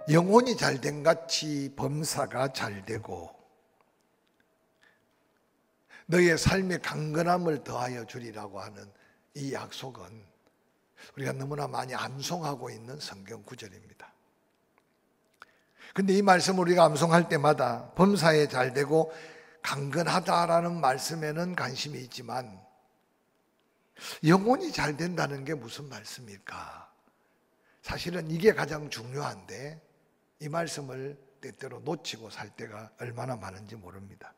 영혼이 잘된 같이 범사가 잘되고 너의 삶의 강건함을 더하여 주리라고 하는 이 약속은 우리가 너무나 많이 암송하고 있는 성경 구절입니다. 근데 이 말씀을 우리가 암송할 때마다 범사에 잘되고 강건하다라는 말씀에는 관심이 있지만 영혼이 잘 된다는 게 무슨 말씀일까? 사실은 이게 가장 중요한데 이 말씀을 때때로 놓치고 살 때가 얼마나 많은지 모릅니다.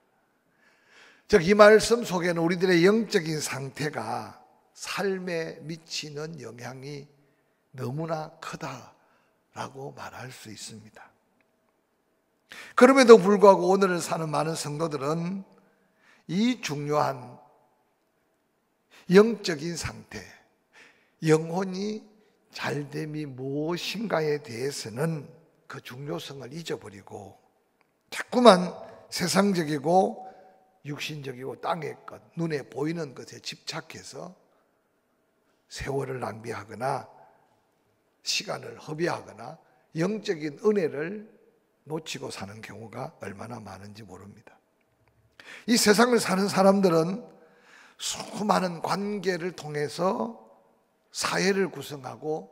즉 이 말씀 속에는 우리들의 영적인 상태가 삶에 미치는 영향이 너무나 크다라고 말할 수 있습니다. 그럼에도 불구하고 오늘을 사는 많은 성도들은 이 중요한 영적인 상태, 영혼이 잘됨이 무엇인가에 대해서는 그 중요성을 잊어버리고 자꾸만 세상적이고 육신적이고 땅의 것, 눈에 보이는 것에 집착해서 세월을 낭비하거나 시간을 허비하거나 영적인 은혜를 놓치고 사는 경우가 얼마나 많은지 모릅니다. 이 세상을 사는 사람들은 수많은 관계를 통해서 사회를 구성하고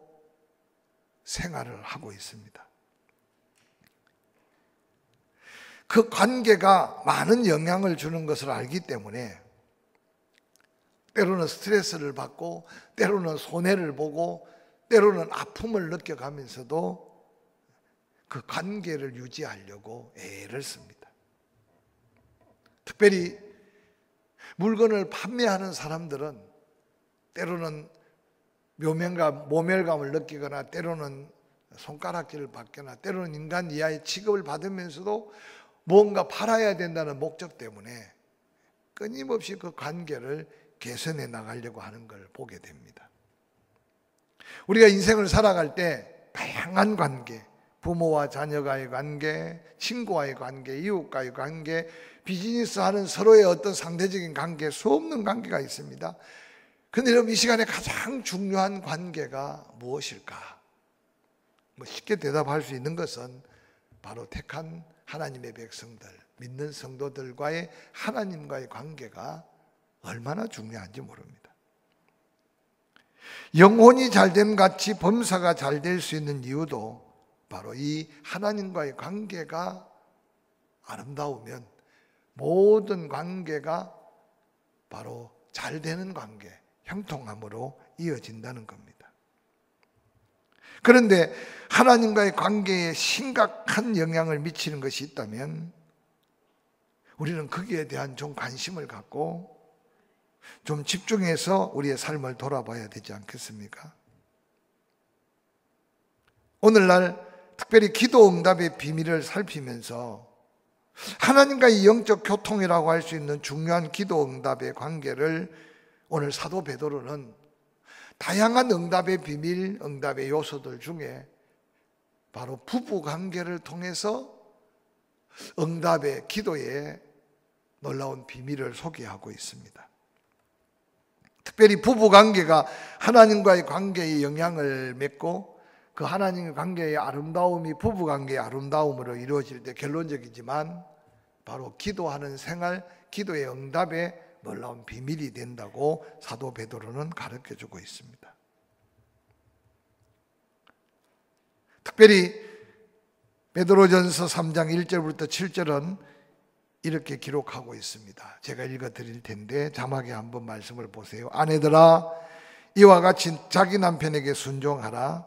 생활을 하고 있습니다. 그 관계가 많은 영향을 주는 것을 알기 때문에 때로는 스트레스를 받고 때로는 손해를 보고 때로는 아픔을 느껴가면서도 그 관계를 유지하려고 애를 씁니다. 특별히 물건을 판매하는 사람들은 때로는 모멸감을 느끼거나 때로는 손가락질을 받거나 때로는 인간 이하의 취급을 받으면서도 뭔가 팔아야 된다는 목적 때문에 끊임없이 그 관계를 개선해 나가려고 하는 걸 보게 됩니다. 우리가 인생을 살아갈 때 다양한 관계, 부모와 자녀와의 관계, 친구와의 관계, 이웃과의 관계, 비즈니스 하는 서로의 어떤 상대적인 관계, 수없는 관계가 있습니다. 그런데 여러분 이 시간에 가장 중요한 관계가 무엇일까? 쉽게 대답할 수 있는 것은 바로 택한 하나님의 백성들, 믿는 성도들과의 하나님과의 관계가 얼마나 중요한지 모릅니다. 영혼이 잘됨 같이 범사가 잘 될 수 있는 이유도 바로 이 하나님과의 관계가 아름다우면 모든 관계가 바로 잘 되는 관계, 형통함으로 이어진다는 겁니다. 그런데 하나님과의 관계에 심각한 영향을 미치는 것이 있다면 우리는 거기에 대한 좀 관심을 갖고 좀 집중해서 우리의 삶을 돌아봐야 되지 않겠습니까? 오늘날 특별히 기도 응답의 비밀을 살피면서 하나님과의 영적 교통이라고 할 수 있는 중요한 기도 응답의 관계를 오늘 사도 베드로는 다양한 응답의 비밀, 응답의 요소들 중에 바로 부부 관계를 통해서 응답의 기도의 놀라운 비밀을 소개하고 있습니다. 특별히 부부 관계가 하나님과의 관계에 영향을 맺고 그 하나님의 관계의 아름다움이 부부 관계의 아름다움으로 이루어질 때 결론적이지만 바로 기도하는 생활, 기도의 응답에 놀라운 비밀이 된다고 사도 베드로는 가르쳐주고 있습니다. 특별히 베드로전서 3장 1절부터 7절은 이렇게 기록하고 있습니다. 제가 읽어드릴 텐데 자막에 한번 말씀을 보세요. 아내들아 이와 같이 자기 남편에게 순종하라.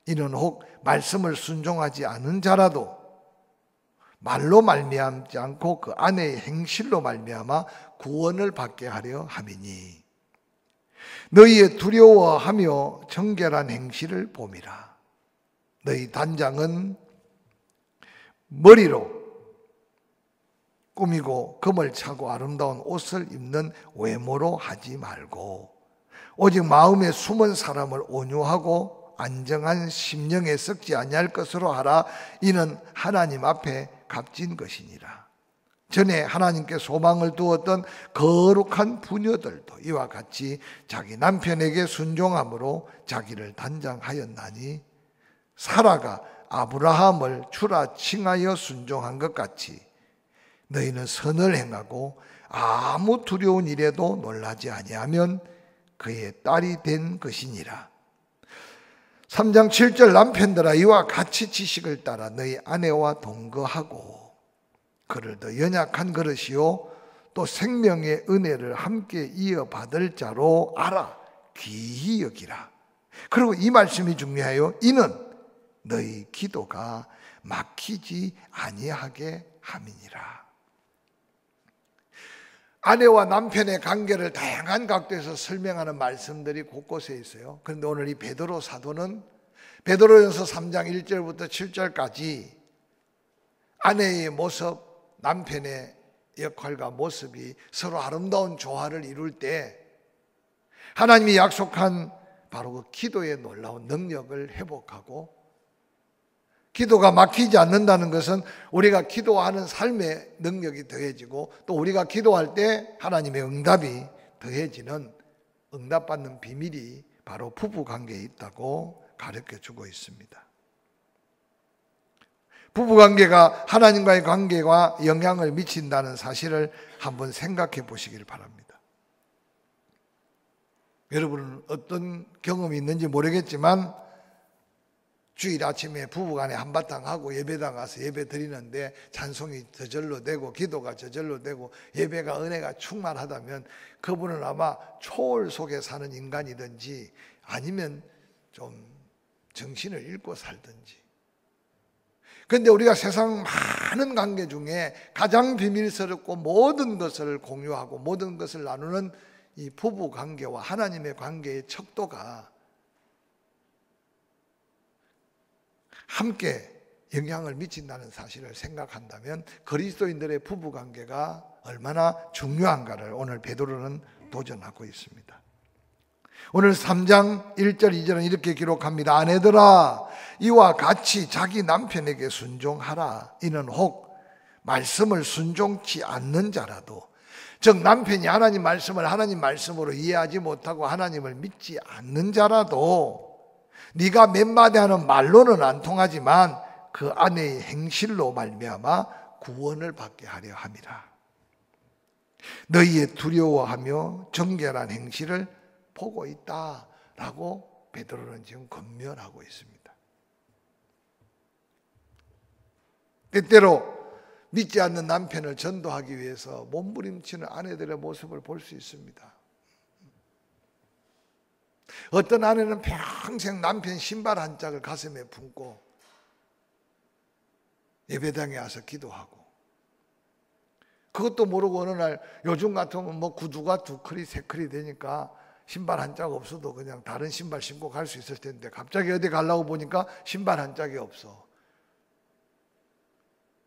이는 혹 말씀을 순종하지 않은 자라도 말로 말미암지 않고 그 아내의 행실로 말미암아 구원을 받게 하려 함이니 너희의 두려워하며 정결한 행실을 봄이라. 너희 단장은 머리로 꾸미고 금을 차고 아름다운 옷을 입는 외모로 하지 말고 오직 마음에 숨은 사람을 온유하고 안정한 심령에 썩지 아니할 것으로 하라. 이는 하나님 앞에 값진 것이니라. 전에 하나님께 소망을 두었던 거룩한 부녀들도 이와 같이 자기 남편에게 순종함으로 자기를 단장하였나니 사라가 아브라함을 주라 칭하여 순종한 것 같이 너희는 선을 행하고 아무 두려운 일에도 놀라지 아니하면 그의 딸이 된 것이니라. 3장 7절 남편들아 이와 같이 지식을 따라 너희 아내와 동거하고 그를 더 연약한 그릇이요 또 생명의 은혜를 함께 이어받을 자로 알아 귀히 여기라. 그리고 이 말씀이 중요해요. 이는 너희 기도가 막히지 아니하게 함이니라. 아내와 남편의 관계를 다양한 각도에서 설명하는 말씀들이 곳곳에 있어요. 그런데 오늘 이 베드로 사도는 베드로전서 3장 1절부터 7절까지 아내의 모습, 남편의 역할과 모습이 서로 아름다운 조화를 이룰 때 하나님이 약속한 바로 그 기도의 놀라운 능력을 회복하고, 기도가 막히지 않는다는 것은 우리가 기도하는 삶의 능력이 더해지고 또 우리가 기도할 때 하나님의 응답이 더해지는 응답받는 비밀이 바로 부부관계에 있다고 가르쳐주고 있습니다. 부부관계가 하나님과의 관계와 영향을 미친다는 사실을 한번 생각해 보시길 바랍니다. 여러분은 어떤 경험이 있는지 모르겠지만 주일 아침에 부부간에 한바탕 하고 예배당 가서 예배 드리는데 찬송이 저절로 되고 기도가 저절로 되고 예배가 은혜가 충만하다면 그분은 아마 초월 속에 사는 인간이든지 아니면 좀 정신을 잃고 살든지. 그런데 우리가 세상 많은 관계 중에 가장 비밀스럽고 모든 것을 공유하고 모든 것을 나누는 이 부부 관계와 하나님의 관계의 척도가 함께 영향을 미친다는 사실을 생각한다면 그리스도인들의 부부관계가 얼마나 중요한가를 오늘 베드로는 도전하고 있습니다. 오늘 3장 1절 2절은 이렇게 기록합니다. 아내들아 이와 같이 자기 남편에게 순종하라. 이는 혹 말씀을 순종치 않는 자라도, 즉 남편이 하나님 말씀을 하나님 말씀으로 이해하지 못하고 하나님을 믿지 않는 자라도 네가 몇 마디 하는 말로는 안 통하지만 그 아내의 행실로 말미암아 구원을 받게 하려 함이라. 너희의 두려워하며 정결한 행실을 보고 있다라고 베드로는 지금 권면하고 있습니다. 때때로 믿지 않는 남편을 전도하기 위해서 몸부림치는 아내들의 모습을 볼 수 있습니다. 어떤 아내는 평생 남편 신발 한 짝을 가슴에 품고 예배당에 와서 기도하고, 그것도 모르고 어느 날 요즘 같으면 뭐 구두가 2컬이 3컬이 되니까 신발 한 짝 없어도 그냥 다른 신발 신고 갈 수 있을 텐데 갑자기 어디 가려고 보니까 신발 한 짝이 없어.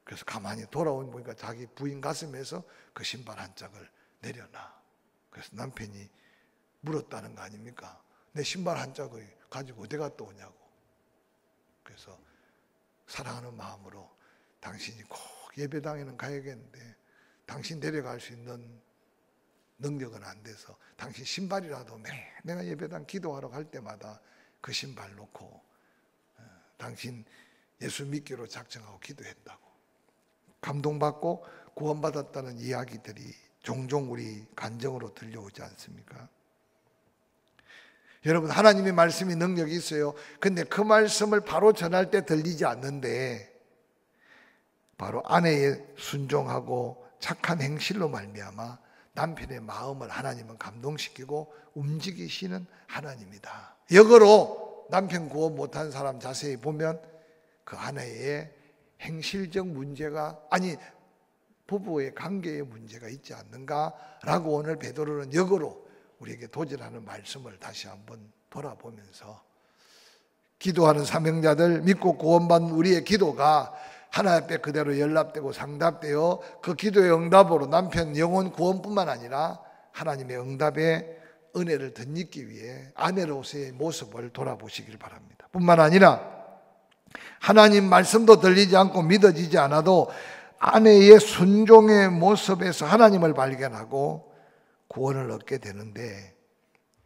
그래서 가만히 보니까 자기 부인 가슴에서 그 신발 한 짝을 내려놔. 그래서 남편이 물었다는 거 아닙니까? 내 신발 한 짝을 가지고 어디 갔다 오냐고. 그래서 사랑하는 마음으로 당신이 꼭 예배당에는 가야겠는데 당신 데려갈 수 있는 능력은 안 돼서 당신 신발이라도 내가 예배당 기도하러 갈 때마다 그 신발 놓고 당신 예수 믿기로 작정하고 기도했다고. 감동받고 구원받았다는 이야기들이 종종 우리 간증으로 들려오지 않습니까? 여러분, 하나님의 말씀이 능력이 있어요. 근데 그 말씀을 바로 전할 때 들리지 않는데 바로 아내의 순종하고 착한 행실로 말미암아 남편의 마음을 하나님은 감동시키고 움직이시는 하나님이다. 역으로 남편 구원 못한 사람 자세히 보면 그 아내의 행실적 문제가, 아니 부부의 관계의 문제가 있지 않는가라고 오늘 베드로는 역으로 우리에게 도전하는 말씀을 다시 한번 돌아보면서 기도하는 사명자들, 믿고 구원받는 우리의 기도가 하나님 앞에 그대로 연락되고 상답되어 그 기도의 응답으로 남편 영혼 구원뿐만 아니라 하나님의 응답의 은혜를 덧입기 위해 아내로서의 모습을 돌아보시길 바랍니다. 뿐만 아니라 하나님 말씀도 들리지 않고 믿어지지 않아도 아내의 순종의 모습에서 하나님을 발견하고 구원을 얻게 되는데,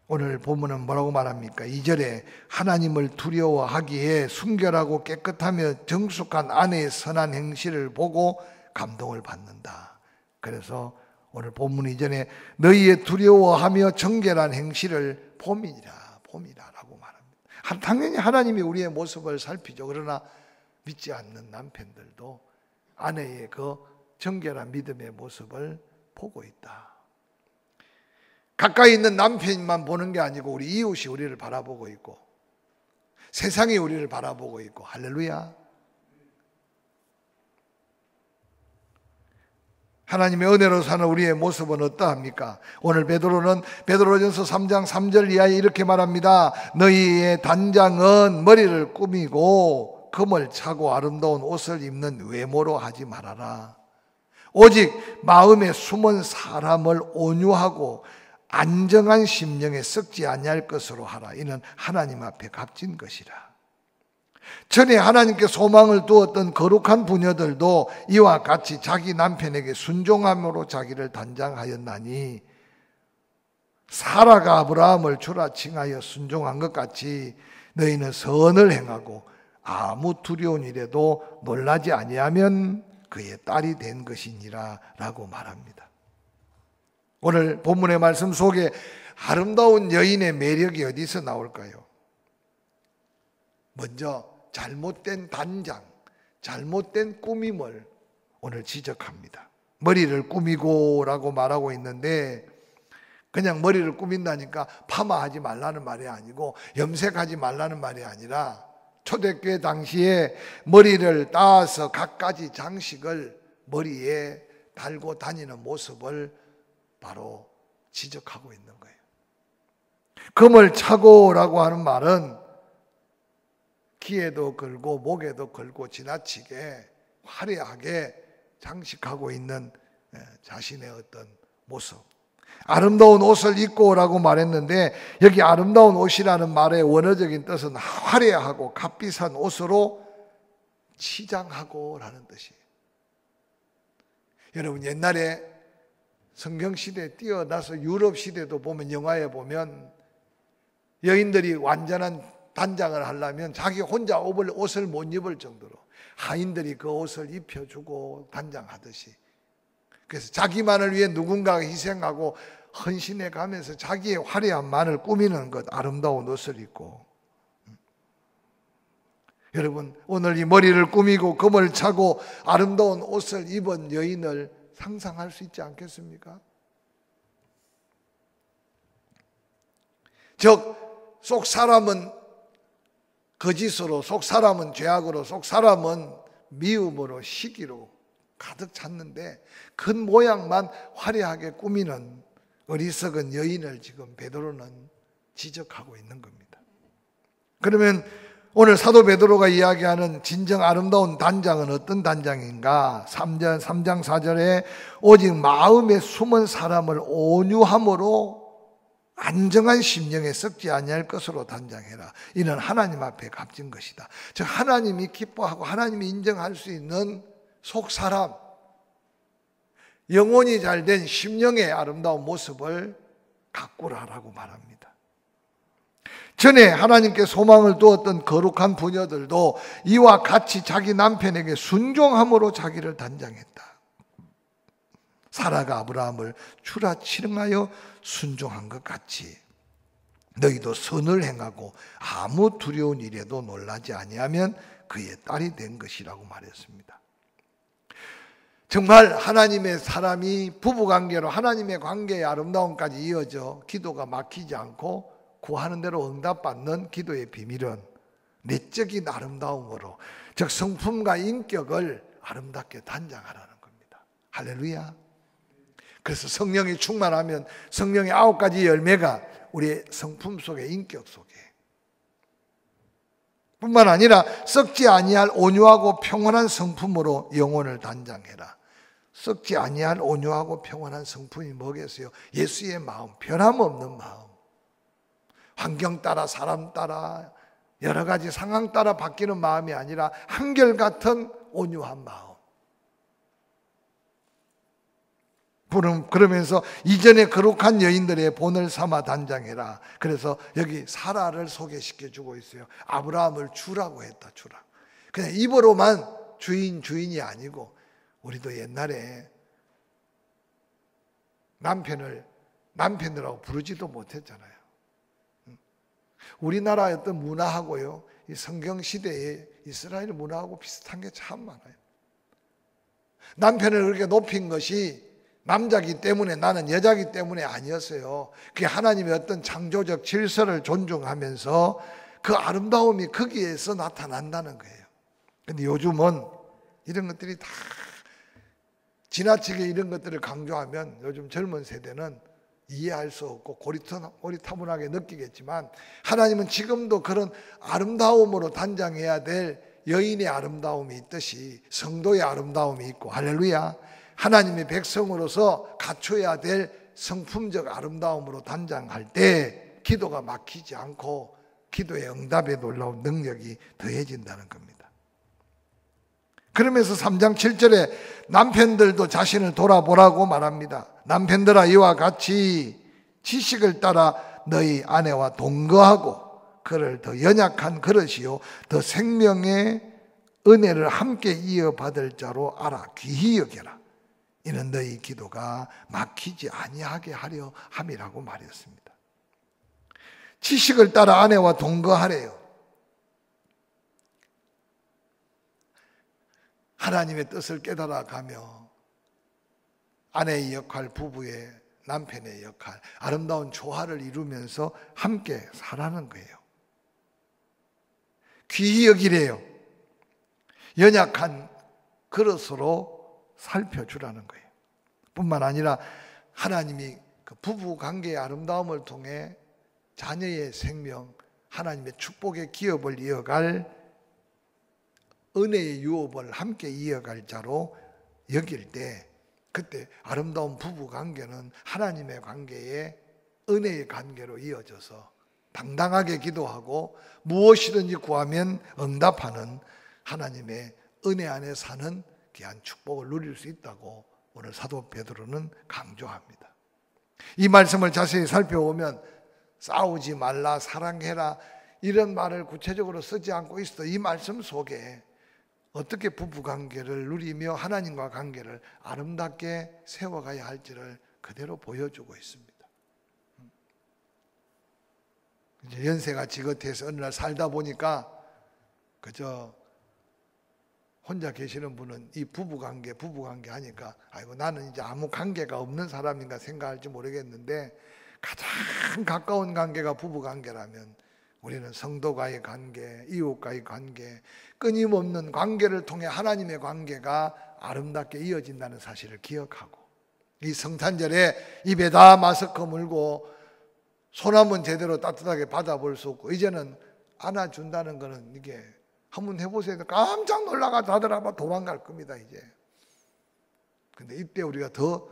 오늘 본문은 뭐라고 말합니까? 2절에 하나님을 두려워하기에 순결하고 깨끗하며 정숙한 아내의 선한 행실을 보고 감동을 받는다. 그래서 오늘 본문 이전에 너희의 두려워하며 정결한 행실을 봄이라라고 말합니다. 당연히 하나님이 우리의 모습을 살피죠. 그러나 믿지 않는 남편들도 아내의 그 정결한 믿음의 모습을 보고 있다. 가까이 있는 남편만 보는 게 아니고 우리 이웃이 우리를 바라보고 있고 세상이 우리를 바라보고 있고. 할렐루야. 하나님의 은혜로 사는 우리의 모습은 어떠합니까? 오늘 베드로전서 3장 3절 이하에 이렇게 말합니다. 너희의 단장은 머리를 꾸미고 금을 차고 아름다운 옷을 입는 외모로 하지 말아라. 오직 마음에 숨은 사람을 온유하고 안정한 심령에 썩지 아니할 것으로 하라. 이는 하나님 앞에 값진 것이라. 전에 하나님께 소망을 두었던 거룩한 부녀들도 이와 같이 자기 남편에게 순종함으로 자기를 단장하였나니 사라가 아브라함을 주라 칭하여 순종한 것 같이 너희는 선을 행하고 아무 두려운 일에도 놀라지 아니하면 그의 딸이 된 것이니라 라고 말합니다. 오늘 본문의 말씀 속에 아름다운 여인의 매력이 어디서 나올까요? 먼저 잘못된 단장, 잘못된 꾸밈을 오늘 지적합니다. 머리를 꾸미고 라고 말하고 있는데 그냥 머리를 꾸민다니까 파마하지 말라는 말이 아니고 염색하지 말라는 말이 아니라 초대교회 당시에 머리를 따서 갖가지 장식을 머리에 달고 다니는 모습을 바로 지적하고 있는 거예요. 금을 차고라고 하는 말은 귀에도 걸고 목에도 걸고 지나치게 화려하게 장식하고 있는 자신의 어떤 모습. 아름다운 옷을 입고라고 말했는데 여기 아름다운 옷이라는 말의 원어적인 뜻은 화려하고 값비싼 옷으로 치장하고라는 뜻이에요. 여러분 옛날에 성경시대에 뛰어나서 유럽시대도 보면 영화에 보면 여인들이 완전한 단장을 하려면 자기 혼자 옷을 못 입을 정도로 하인들이 그 옷을 입혀주고 단장하듯이 그래서 자기만을 위해 누군가가 희생하고 헌신해 가면서 자기의 화려함만을 꾸미는 것 아름다운 옷을 입고 여러분 오늘 이 머리를 꾸미고 금을 차고 아름다운 옷을 입은 여인을 상상할 수 있지 않겠습니까? 즉 속 사람은 거짓으로 속 사람은 죄악으로 속 사람은 미움으로 시기로 가득 찼는데 큰 모양만 화려하게 꾸미는 어리석은 여인을 지금 베드로는 지적하고 있는 겁니다. 그러면 오늘 사도 베드로가 이야기하는 진정 아름다운 단장은 어떤 단장인가? 3장 4절에 오직 마음에 숨은 사람을 온유함으로 안정한 심령에 썩지 아니할 것으로 단장해라. 이는 하나님 앞에 값진 것이다. 즉 하나님이 기뻐하고 하나님이 인정할 수 있는 속 사람, 영혼이 잘된 심령의 아름다운 모습을 가꾸라라고 말합니다. 전에 하나님께 소망을 두었던 거룩한 부녀들도 이와 같이 자기 남편에게 순종함으로 자기를 단장했다. 사라가 아브라함을 주라 칭하여 순종한 것 같이 너희도 선을 행하고 아무 두려운 일에도 놀라지 아니하면 그의 딸이 된 것이라고 말했습니다. 정말 하나님의 사람이 부부관계로 하나님의 관계의 아름다움까지 이어져 기도가 막히지 않고 구하는 대로 응답받는 기도의 비밀은 내적인 아름다움으로 즉 성품과 인격을 아름답게 단장하라는 겁니다. 할렐루야. 그래서 성령이 충만하면 성령의 9가지 열매가 우리의 성품 속에 인격 속에 뿐만 아니라 썩지 아니할 온유하고 평온한 성품으로 영혼을 단장해라. 썩지 아니할 온유하고 평온한 성품이 뭐겠어요? 예수의 마음, 변함없는 마음. 환경 따라 사람 따라 여러 가지 상황 따라 바뀌는 마음이 아니라 한결같은 온유한 마음. 그러면서 이전에 거룩한 여인들의 본을 삼아 단장해라. 그래서 여기 사라를 소개시켜 주고 있어요. 아브라함을 주라고 했다. 주라. 그냥 입으로만 주인이 아니고, 우리도 옛날에 남편이라고 부르지도 못했잖아요. 우리나라의 어떤 문화하고요, 이 성경 시대의 이스라엘 문화하고 비슷한 게 참 많아요. 남편을 그렇게 높인 것이 남자기 때문에, 나는 여자기 때문에 아니었어요. 그게 하나님의 어떤 창조적 질서를 존중하면서 그 아름다움이 거기에서 나타난다는 거예요. 근데 요즘은 이런 것들이 다 지나치게 이런 것들을 강조하면 요즘 젊은 세대는 이해할 수 없고 고리타분하게 느끼겠지만, 하나님은 지금도 그런 아름다움으로 단장해야 될 여인의 아름다움이 있듯이 성도의 아름다움이 있고, 할렐루야, 하나님의 백성으로서 갖춰야 될 성품적 아름다움으로 단장할 때 기도가 막히지 않고 기도의 응답에 놀라운 능력이 더해진다는 겁니다. 그러면서 3장 7절에 남편들도 자신을 돌아보라고 말합니다. 남편들아, 이와 같이 지식을 따라 너희 아내와 동거하고 그를 더 연약한 그릇이요 더 생명의 은혜를 함께 이어받을 자로 알아 귀히 여겨라. 이는 너희 기도가 막히지 아니하게 하려 함이라고 말했습니다. 지식을 따라 아내와 동거하래요. 하나님의 뜻을 깨달아가며 아내의 역할, 부부의, 남편의 역할, 아름다운 조화를 이루면서 함께 살아가는 거예요. 귀히 여기래요. 연약한 그릇으로 살펴주라는 거예요. 뿐만 아니라 하나님이 그 부부 관계의 아름다움을 통해 자녀의 생명, 하나님의 축복의 기업을 이어갈, 은혜의 유업을 함께 이어갈 자로 여길 때, 그때 아름다운 부부 관계는 하나님의 관계에 은혜의 관계로 이어져서 당당하게 기도하고 무엇이든지 구하면 응답하는 하나님의 은혜 안에 사는 귀한 축복을 누릴 수 있다고 오늘 사도 베드로는 강조합니다. 이 말씀을 자세히 살펴보면 싸우지 말라, 사랑해라 이런 말을 구체적으로 쓰지 않고 있어도 이 말씀 속에 어떻게 부부관계를 누리며 하나님과 관계를 아름답게 세워가야 할지를 그대로 보여주고 있습니다. 이제 연세가 지긋해서 어느 날 살다 보니까 그저 혼자 계시는 분은 이 부부관계 하니까 아이고 나는 이제 아무 관계가 없는 사람인가 생각할지 모르겠는데, 가장 가까운 관계가 부부관계라면 우리는 성도와의 관계, 이웃과의 관계, 끊임없는 관계를 통해 하나님의 관계가 아름답게 이어진다는 사실을 기억하고, 이 성탄절에 입에다 마스크 물고 손 한번 제대로 따뜻하게 받아볼 수 없고, 이제는 안아준다는 거는 이게 한번 해보세요. 깜짝 놀라가 다들 아마 도망갈 겁니다, 이제. 근데 이때 우리가 더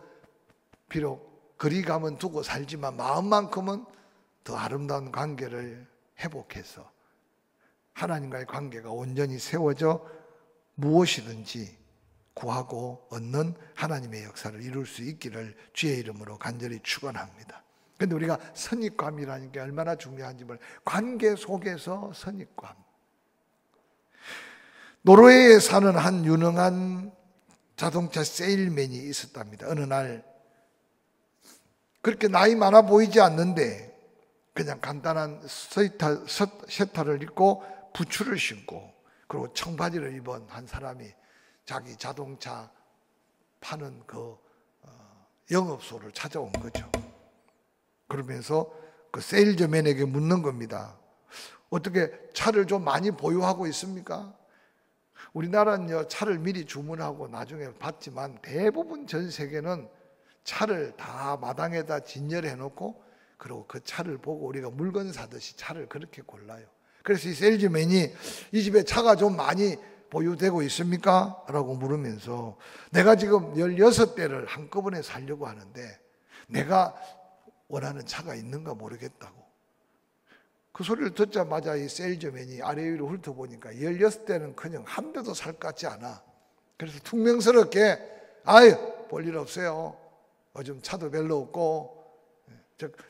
비록 거리감은 두고 살지만 마음만큼은 더 아름다운 관계를 회복해서 하나님과의 관계가 온전히 세워져 무엇이든지 구하고 얻는 하나님의 역사를 이룰 수 있기를 주의 이름으로 간절히 축원합니다. 그런데 우리가 선입감이라는 게 얼마나 중요한지 몰라요. 관계 속에서 선입감. 노르웨이에 사는 한 유능한 자동차 세일맨이 있었답니다. 어느 날 그렇게 나이 많아 보이지 않는데 그냥 간단한 셔터를 입고 부츠를 신고 그리고 청바지를 입은 한 사람이 자기 자동차 파는 그 영업소를 찾아온 거죠. 그러면서 그 세일즈맨에게 묻는 겁니다. 어떻게 차를 좀 많이 보유하고 있습니까? 우리나라는요, 차를 미리 주문하고 나중에 받지만 대부분 전 세계는 차를 다 마당에다 진열해 놓고 그리고 그 차를 보고 우리가 물건 사듯이 차를 그렇게 골라요. 그래서 이 세일즈맨이 이 집에 차가 좀 많이 보유되고 있습니까? 라고 물으면서 내가 지금 16대를 한꺼번에 살려고 하는데 내가 원하는 차가 있는가 모르겠다고. 그 소리를 듣자마자 이 세일즈맨이 아래 위로 훑어보니까 16대는 그냥 한 대도 살 것 같지 않아. 그래서 퉁명스럽게 아유 볼 일 없어요. 요즘 차도 별로 없고,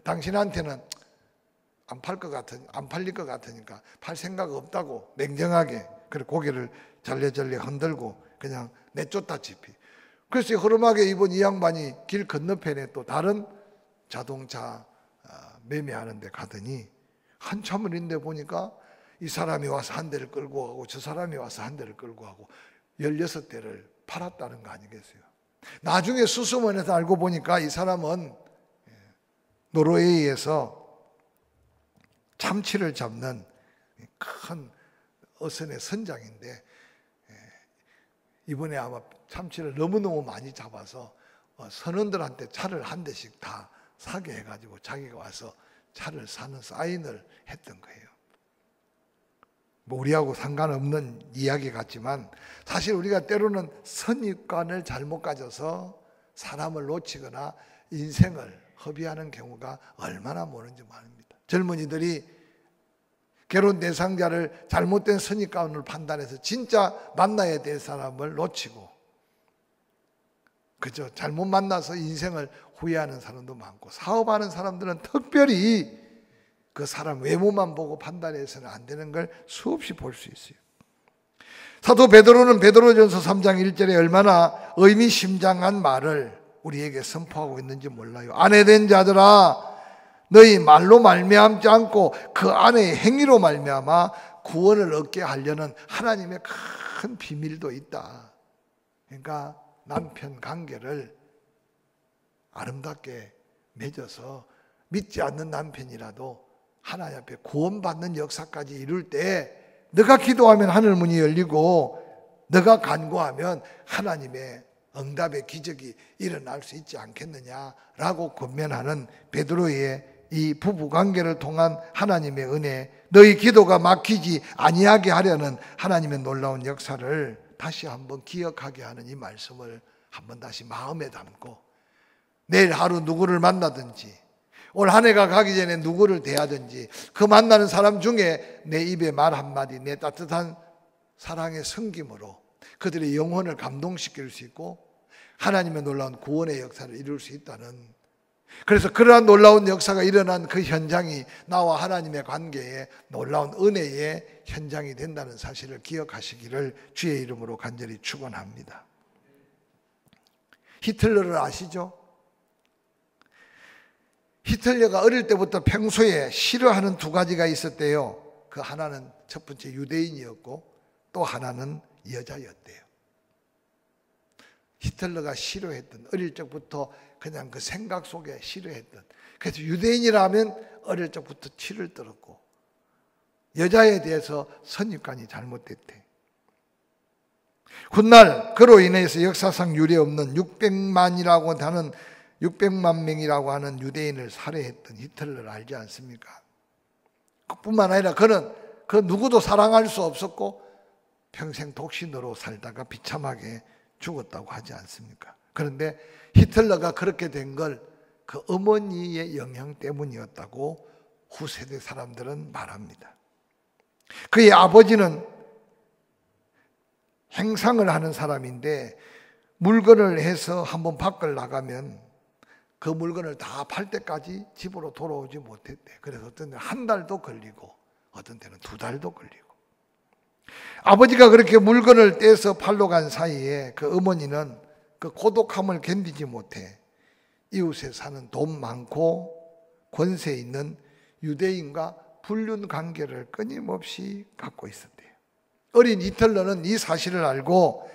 당신한테는 안 팔릴 것 같으니까 팔 생각 없다고 냉정하게 그래 고개를 잘래잘래 흔들고 그냥 내쫓다시피. 그래서 허름하게 입은 이 양반이 길 건너편에 또 다른 자동차 매매하는 데 가더니 한참을 있는데 보니까 이 사람이 와서 한 대를 끌고 가고 저 사람이 와서 한 대를 끌고 가고 16대를 팔았다는 거 아니겠어요? 나중에 수소문에서 알고 보니까 이 사람은 노르웨이에서 참치를 잡는 큰 어선의 선장인데 이번에 아마 참치를 너무너무 많이 잡아서 선원들한테 차를 한 대씩 다 사게 해가지고 자기가 와서 차를 사는 사인을 했던 거예요. 뭐 우리하고 상관없는 이야기 같지만 사실 우리가 때로는 선입관을 잘못 가져서 사람을 놓치거나 인생을 허비하는 경우가 얼마나 많은지 모릅니다. 젊은이들이 결혼 대상자를 잘못된 선입관으로 판단해서 진짜 만나야 될 사람을 놓치고 그저 잘못 만나서 인생을 후회하는 사람도 많고 사업하는 사람들은 특별히 그 사람 외모만 보고 판단해서는 안 되는 걸 수없이 볼 수 있어요. 사도 베드로는 베드로전서 3장 1절에 얼마나 의미심장한 말을 우리에게 선포하고 있는지 몰라요. 아내된 자들아 너희 말로 말미암지 않고 그 아내의 행위로 말미암아 구원을 얻게 하려는 하나님의 큰 비밀도 있다. 그러니까 남편 관계를 아름답게 맺어서 믿지 않는 남편이라도 하나님 앞에 구원받는 역사까지 이룰 때 너가 기도하면 하늘 문이 열리고 너가 간구하면 하나님의 응답의 기적이 일어날 수 있지 않겠느냐라고 권면하는 베드로의 이 부부관계를 통한 하나님의 은혜, 너희 기도가 막히지 아니하게 하려는 하나님의 놀라운 역사를 다시 한번 기억하게 하는 이 말씀을 한번 다시 마음에 담고 내일 하루 누구를 만나든지 올 한 해가 가기 전에 누구를 대하든지 그 만나는 사람 중에 내 입에 말 한마디, 내 따뜻한 사랑의 섬김으로 그들의 영혼을 감동시킬 수 있고 하나님의 놀라운 구원의 역사를 이룰 수 있다는, 그래서 그러한 놀라운 역사가 일어난 그 현장이 나와 하나님의 관계에 놀라운 은혜의 현장이 된다는 사실을 기억하시기를 주의 이름으로 간절히 축원합니다. 히틀러를 아시죠? 히틀러가 어릴 때부터 평소에 싫어하는 두 가지가 있었대요. 그 하나는 첫 번째 유대인이었고 또 하나는 여자였대요. 히틀러가 싫어했던, 어릴 적부터 그냥 그 생각 속에 싫어했던, 그래서 유대인이라면 어릴 적부터 치를 떨었고 여자에 대해서 선입관이 잘못됐대. 훗날 그로 인해서 역사상 유례없는 600만 명이라고 하는 유대인을 살해했던 히틀러를 알지 않습니까? 그뿐만 아니라 그는 그 누구도 사랑할 수 없었고 평생 독신으로 살다가 비참하게 죽었다고 하지 않습니까? 그런데 히틀러가 그렇게 된 걸 그 어머니의 영향 때문이었다고 후세대 사람들은 말합니다. 그의 아버지는 행상을 하는 사람인데 물건을 해서 한번 밖을 나가면 그 물건을 다 팔 때까지 집으로 돌아오지 못했대. 그래서 어떤 때는 한 달도 걸리고 어떤 때는 2달도 걸리고, 아버지가 그렇게 물건을 떼서 팔러 간 사이에 그 어머니는 그 고독함을 견디지 못해 이웃에 사는 돈 많고 권세 있는 유대인과 불륜 관계를 끊임없이 갖고 있었대요. 어린 히틀러는 이 사실을 알고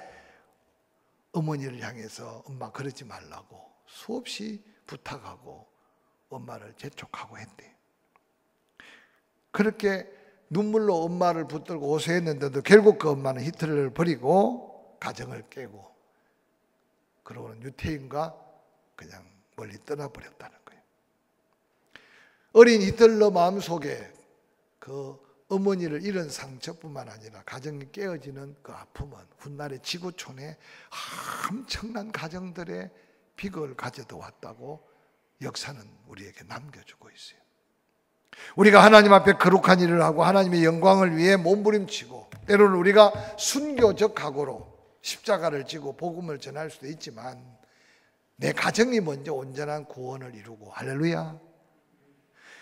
어머니를 향해서 엄마 그러지 말라고 수없이 부탁하고 엄마를 재촉하고 했대요. 그렇게 눈물로 엄마를 붙들고 호소했는데도 결국 그 엄마는 히틀러를 버리고 가정을 깨고 그러고는 유태인과 그냥 멀리 떠나버렸다는 거예요. 어린 히틀러 마음속에 그 어머니를 잃은 상처뿐만 아니라 가정이 깨어지는 그 아픔은 훗날의 지구촌에 엄청난 가정들의 비극을 가져다 왔다고 역사는 우리에게 남겨주고 있어요. 우리가 하나님 앞에 거룩한 일을 하고 하나님의 영광을 위해 몸부림치고 때로는 우리가 순교적 각오로 십자가를 지고 복음을 전할 수도 있지만 내 가정이 먼저 온전한 구원을 이루고, 할렐루야.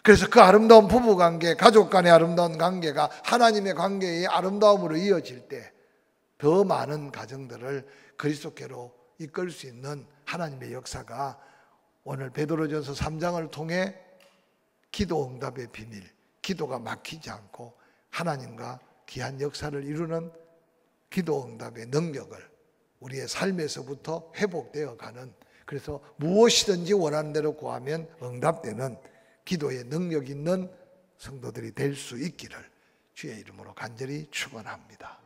그래서 그 아름다운 부부관계, 가족 간의 아름다운 관계가 하나님의 관계의 아름다움으로 이어질 때 더 많은 가정들을 그리스도께로 이끌 수 있는 하나님의 역사가 오늘 베드로전서 3장을 통해 기도 응답의 비밀, 기도가 막히지 않고 하나님과 귀한 역사를 이루는 기도 응답의 능력을 우리의 삶에서부터 회복되어 가는, 그래서 무엇이든지 원하는 대로 구하면 응답되는 기도의 능력 있는 성도들이 될 수 있기를 주의 이름으로 간절히 축원합니다.